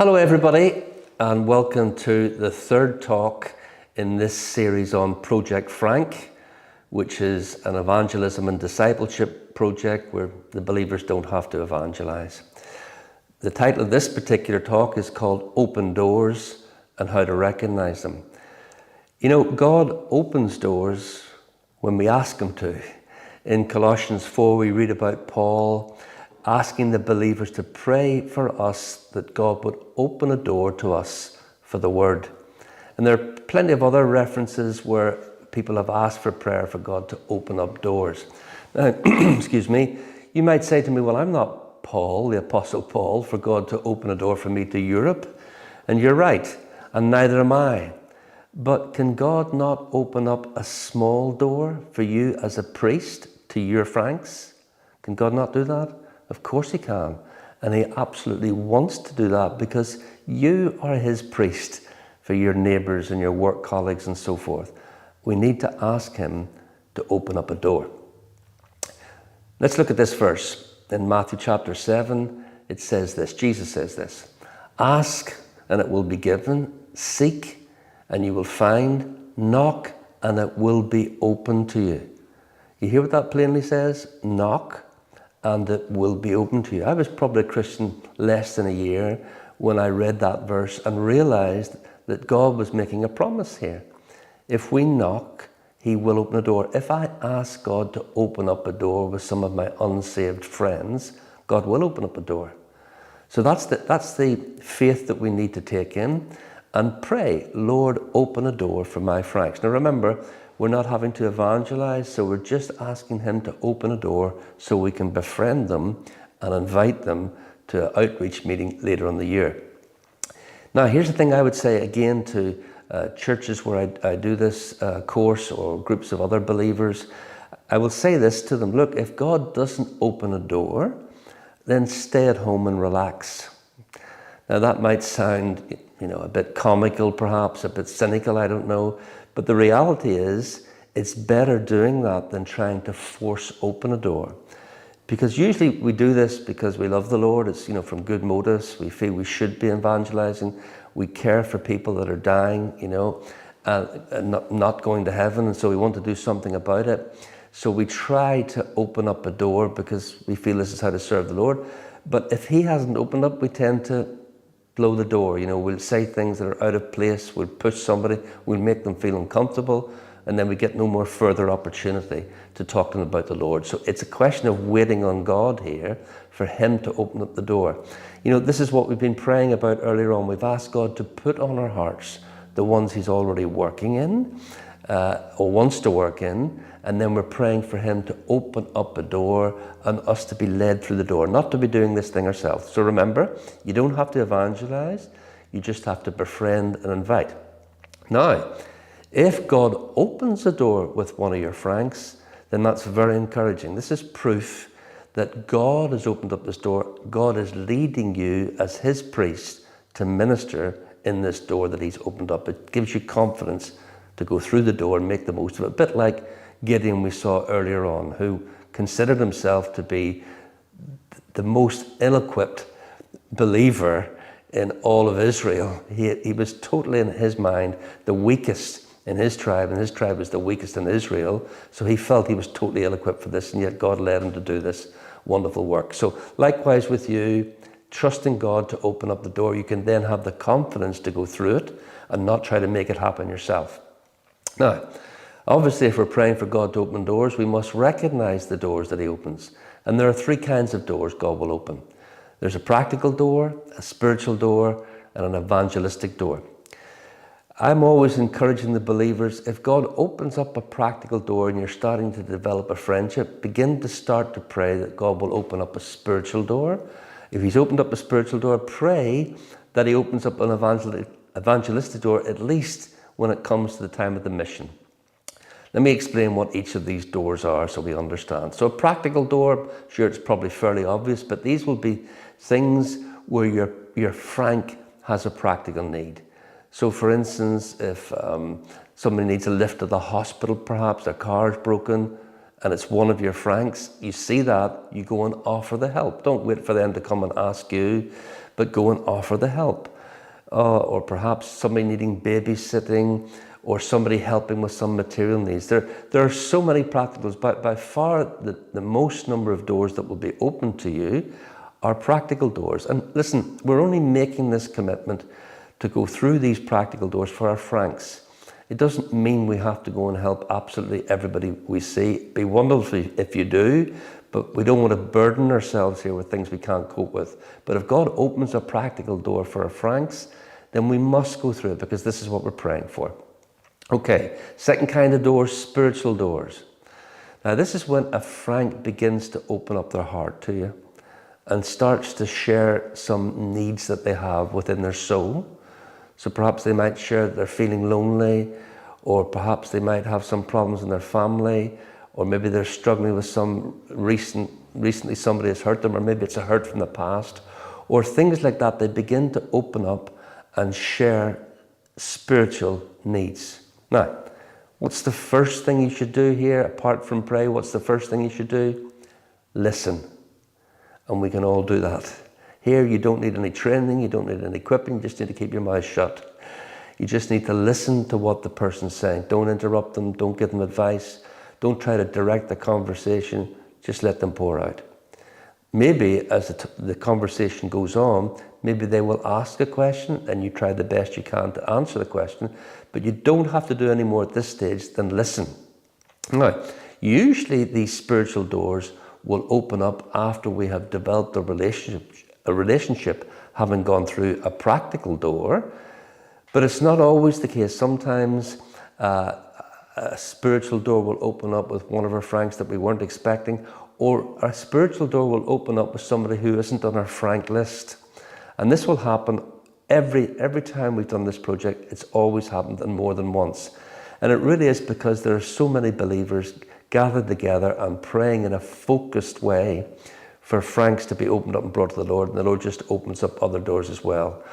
Hello everybody, and welcome to the third talk in this series on Project VRANC, which is an evangelism and discipleship project where the believers don't have to evangelize. The title of this particular talk is called Open Doors and How to Recognize Them. You know, God opens doors when we ask Him to. In Colossians 4, we read about Paul asking the believers to pray for us that God would open a door to us for the Word. And there are plenty of other references where people have asked for prayer for God to open up doors. Now, excuse me, you might say to me, well, I'm not Paul, the Apostle Paul, for God to open a door for me to Europe. And you're right, and neither am I. But can God not open up a small door for you as a priest to your Franks? Can God not do that? Of course He can. And He absolutely wants to do that because you are His priest for your neighbours and your work colleagues and so forth. We need to ask Him to open up a door. Let's look at this verse. In Matthew chapter 7, it says this. Jesus says this. Ask and it will be given. Seek and you will find. Knock and it will be open to you. You hear what that plainly says? Knock and it will be open to you. I was probably a Christian less than a year when I read that verse and realized that God was making a promise here. If we knock, He will open a door. If I ask God to open up a door with some of my unsaved friends, God will open up a door. So that's the faith that we need to take in and pray, Lord, open a door for my Franks. Now remember, we're not having to evangelize, so we're just asking Him to open a door so we can befriend them and invite them to an outreach meeting later in the year. Now, here's the thing I would say again to churches where I do this course or groups of other believers. I will say this to them, look, if God doesn't open a door, then stay at home and relax. Now, that might sound, a bit comical perhaps, a bit cynical, I don't know. But the reality is, it's better doing that than trying to force open a door. Because usually we do this because we love the Lord. It's, from good motives. We feel we should be evangelizing. We care for people that are dying, and not going to heaven. And so we want to do something about it. So we try to open up a door because we feel this is how to serve the Lord. But if He hasn't opened up, we tend to blow the door. We'll say things that are out of place. We'll push somebody. We'll make them feel uncomfortable. And then we get no more further opportunity to talk to them about the Lord. So it's a question of waiting on God here for Him to open up the door. This is what we've been praying about earlier on. We've asked God to put on our hearts the ones He's already working in or wants to work in. And then we're praying for Him to open up a door and us to be led through the door, not to be doing this thing ourselves. So remember, you don't have to evangelize. You just have to befriend and invite. Now, if God opens a door with one of your Franks, then that's very encouraging. This is proof that God has opened up this door. God is leading you as His priest to minister in this door that He's opened up. It gives you confidence to go through the door and make the most of it. A bit like Gideon we saw earlier on, who considered himself to be the most ill-equipped believer in all of Israel. He was totally, in his mind, the weakest in his tribe, and his tribe was the weakest in Israel. So he felt he was totally ill-equipped for this, and yet God led him to do this wonderful work. So likewise with you, trusting God to open up the door, you can then have the confidence to go through it and not try to make it happen yourself. Now, obviously, if we're praying for God to open doors, we must recognize the doors that He opens. And there are three kinds of doors God will open. There's a practical door, a spiritual door, and an evangelistic door. I'm always encouraging the believers, if God opens up a practical door and you're starting to develop a friendship, begin to start to pray that God will open up a spiritual door. If He's opened up a spiritual door, pray that He opens up an evangelistic door, at least when it comes to the time of the mission. Let me explain what each of these doors are so we understand. So a practical door, sure, it's probably fairly obvious, but these will be things where your Frank has a practical need. So for instance, if somebody needs a lift to the hospital, perhaps their car is broken, and it's one of your Franks, you see that, you go and offer the help. Don't wait for them to come and ask you, but go and offer the help. Or perhaps somebody needing babysitting, or somebody helping with some material needs. There are so many practicals, but by far the most number of doors that will be open to you are practical doors. And listen, we're only making this commitment to go through these practical doors for our Franks. It doesn't mean we have to go and help absolutely everybody we see. It'd be wonderful if you do, but we don't want to burden ourselves here with things we can't cope with. But if God opens a practical door for our Franks, then we must go through it, because this is what we're praying for. Okay, second kind of doors, spiritual doors. Now this is when a Frank begins to open up their heart to you and starts to share some needs that they have within their soul. So perhaps they might share that they're feeling lonely, or perhaps they might have some problems in their family, or maybe they're struggling with some recently somebody has hurt them, or maybe it's a hurt from the past, or things like that. They begin to open up and share spiritual needs. Now, what's the first thing you should do here, apart from pray? What's the first thing you should do? Listen. And we can all do that. Here, you don't need any training, you don't need any equipping, you just need to keep your mouth shut. You just need to listen to what the person's saying. Don't interrupt them, don't give them advice, don't try to direct the conversation, just let them pour out. Maybe as the conversation goes on, maybe they will ask a question and you try the best you can to answer the question, but you don't have to do any more at this stage than listen. Now, usually these spiritual doors will open up after we have developed a relationship having gone through a practical door, but it's not always the case. Sometimes a spiritual door will open up with one of our Franks that we weren't expecting, or a spiritual door will open up with somebody who isn't on our Frank list. And this will happen every time we've done this project. It's always happened, and more than once. And it really is because there are so many believers gathered together and praying in a focused way for Franks to be opened up and brought to the Lord, and the Lord just opens up other doors as well.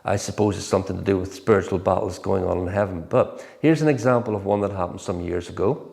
I suppose it's something to do with spiritual battles going on in heaven. But here's an example of one that happened some years ago.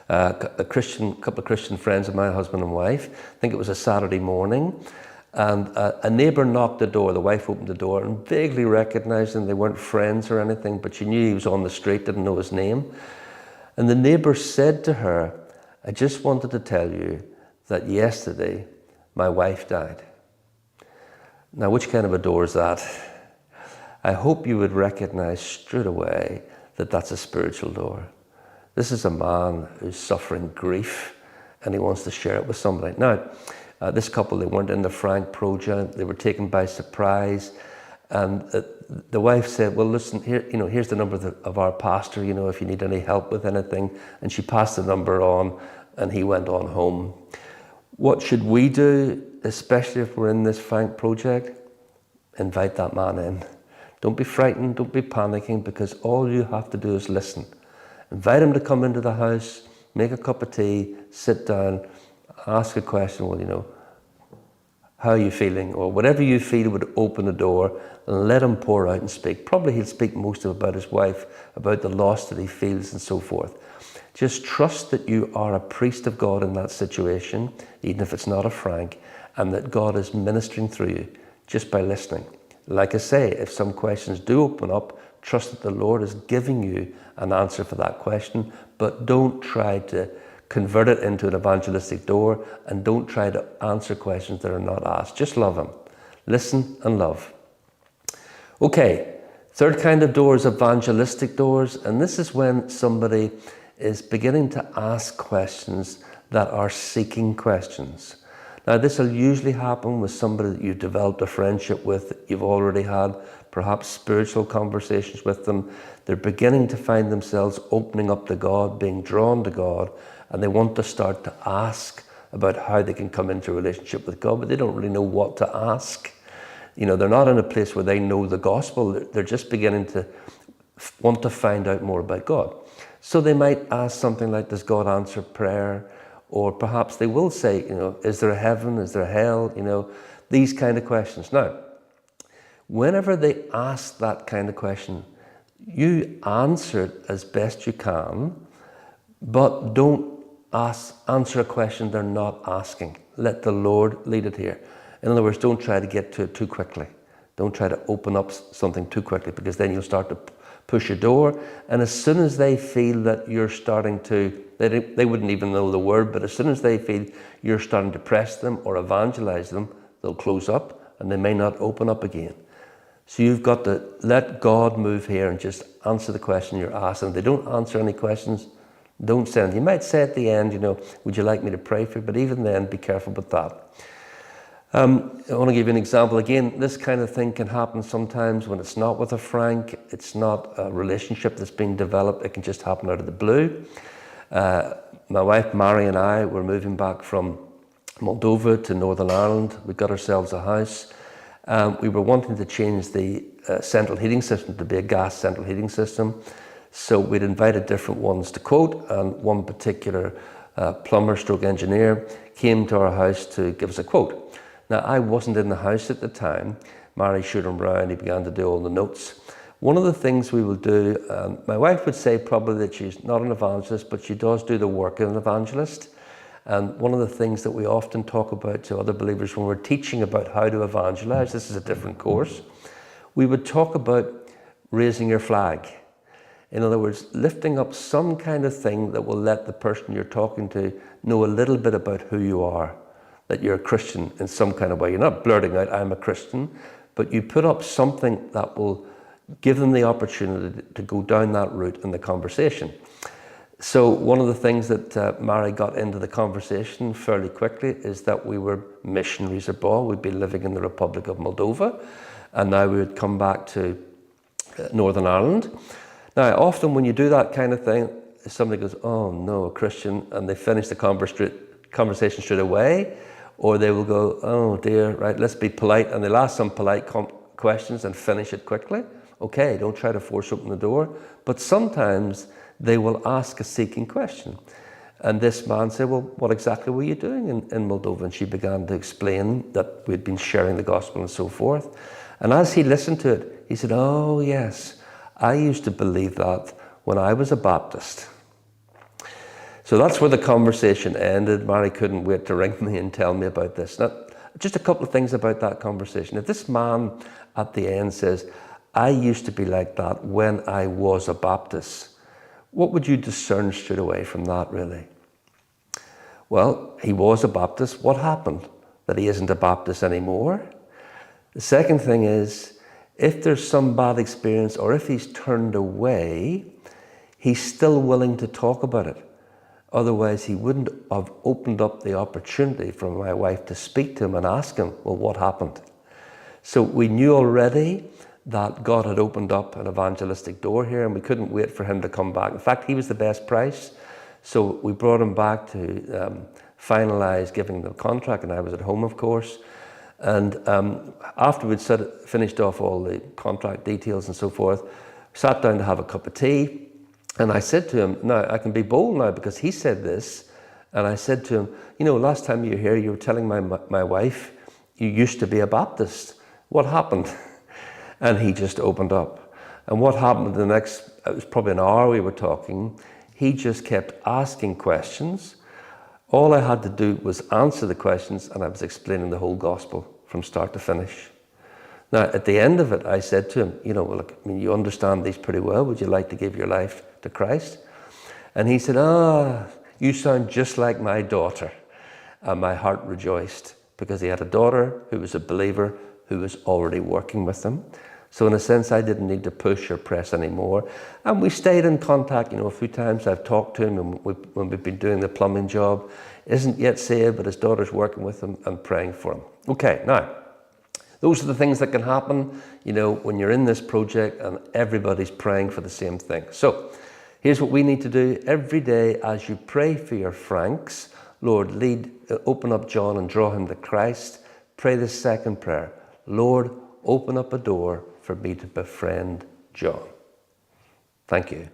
A couple of Christian friends of mine, husband and wife, I think it was a Saturday morning, and a neighbour knocked the door. The wife opened the door and vaguely recognised him. They weren't friends or anything, but she knew he was on the street, didn't know his name. And the neighbour said to her, "I just wanted to tell you that yesterday my wife died." Now, which kind of a door is that? I hope you would recognise straight away that that's a spiritual door. This is a man who's suffering grief and he wants to share it with somebody. Now, this couple, they weren't in the Frank project. They were taken by surprise. And the wife said, "Well, listen, here, here's the number of our pastor, if you need any help with anything." And she passed the number on and he went on home. What should we do, especially if we're in this Frank project? Invite that man in. Don't be frightened, don't be panicking, because all you have to do is listen. Invite him to come into the house, make a cup of tea, sit down, ask a question. Well, how are you feeling? Or whatever you feel would open the door, and let him pour out and speak. Probably he'll speak most about his wife, about the loss that he feels and so forth. Just trust that you are a priest of God in that situation, even if it's not a Frank, and that God is ministering through you just by listening. Like I say, if some questions do open up, trust that the Lord is giving you an answer for that question, but don't try to convert it into an evangelistic door, and don't try to answer questions that are not asked. Just love him. Listen and love. Okay, third kind of door is evangelistic doors, and this is when somebody is beginning to ask questions that are seeking questions. Now, this will usually happen with somebody that you've developed a friendship with, that you've already had perhaps spiritual conversations with them. They're beginning to find themselves opening up to God, being drawn to God, and they want to start to ask about how they can come into a relationship with God, but they don't really know what to ask. They're not in a place where they know the gospel. They're just beginning to want to find out more about God. So they might ask something like, does God answer prayer? Or perhaps they will say, is there a heaven? Is there a hell? These kind of questions. Now, whenever they ask that kind of question, you answer it as best you can, but don't answer a question they're not asking. Let the Lord lead it here. In other words, don't try to get to it too quickly. Don't try to open up something too quickly, because then you'll start to push a door. And as soon as they feel that you're starting to, they wouldn't even know the word, but as soon as they feel you're starting to press them or evangelize them, they'll close up and they may not open up again. So you've got to let God move here and just answer the question you're asking. If they don't answer any questions, don't say anything. You might say at the end, would you like me to pray for you? But even then, be careful with that. I want to give you an example. Again, this kind of thing can happen sometimes when it's not with a frank. It's not a relationship that's being developed. It can just happen out of the blue. My wife Mary and I were moving back from Moldova to Northern Ireland. We got ourselves a house. We were wanting to change the central heating system to be a gas central heating system. So we'd invited different ones to quote, and one particular plumber stroke engineer came to our house to give us a quote. Now, I wasn't in the house at the time. Mary showed him round. He began to do all the notes. One of the things we will do, my wife would say probably that she's not an evangelist, but she does do the work of an evangelist. And one of the things that we often talk about to other believers when we're teaching about how to evangelize, this is a different course, we would talk about raising your flag. In other words, lifting up some kind of thing that will let the person you're talking to know a little bit about who you are, that you're a Christian in some kind of way. You're not blurting out, I'm a Christian, but you put up something that will give them the opportunity to go down that route in the conversation. So one of the things that Mary got into the conversation fairly quickly is that we were missionaries abroad. We'd been living in the Republic of Moldova, and now we would come back to Northern Ireland. Now, often when you do that kind of thing, somebody goes, oh no, a Christian, and they finish the conversation straight away, or they will go, oh dear, right, let's be polite, and they'll ask some polite questions and finish it quickly. Okay, don't try to force open the door, but sometimes they will ask a seeking question. And this man said, well, what exactly were you doing in Moldova? And she began to explain that we'd been sharing the gospel and so forth. And as he listened to it, he said, oh yes, I used to believe that when I was a Baptist. So that's where the conversation ended. Mary couldn't wait to ring me and tell me about this. Now, just a couple of things about that conversation. If this man at the end says, I used to be like that when I was a Baptist, what would you discern straight away from that, really? Well, he was a Baptist. What happened? That he isn't a Baptist anymore? The second thing is, if there's some bad experience or if he's turned away, he's still willing to talk about it. Otherwise, he wouldn't have opened up the opportunity for my wife to speak to him and ask him, well, what happened? So we knew already that God had opened up an evangelistic door here, and we couldn't wait for him to come back. In fact, he was the best price. So we brought him back to finalize giving the contract, and I was at home, of course. And after we'd finished off all the contract details and so forth, sat down to have a cup of tea. And I said to him, now I can be bold now because he said this. And I said to him, last time you were here, you were telling my wife, you used to be a Baptist. What happened? And he just opened up. And what happened it was probably an hour we were talking, he just kept asking questions. All I had to do was answer the questions, and I was explaining the whole gospel from start to finish. Now, at the end of it, I said to him, you understand these pretty well. Would you like to give your life to Christ? And he said, you sound just like my daughter. And my heart rejoiced because he had a daughter who was a believer who was already working with him. So in a sense, I didn't need to push or press anymore. And we stayed in contact, a few times I've talked to him when we've been doing the plumbing job. Isn't yet saved, but his daughter's working with him and praying for him. Okay, now, those are the things that can happen, when you're in this project and everybody's praying for the same thing. So here's what we need to do every day as you pray for your Franks. Lord, open up John and draw him to Christ. Pray this second prayer. Lord, open up a door for me to befriend John. Thank you.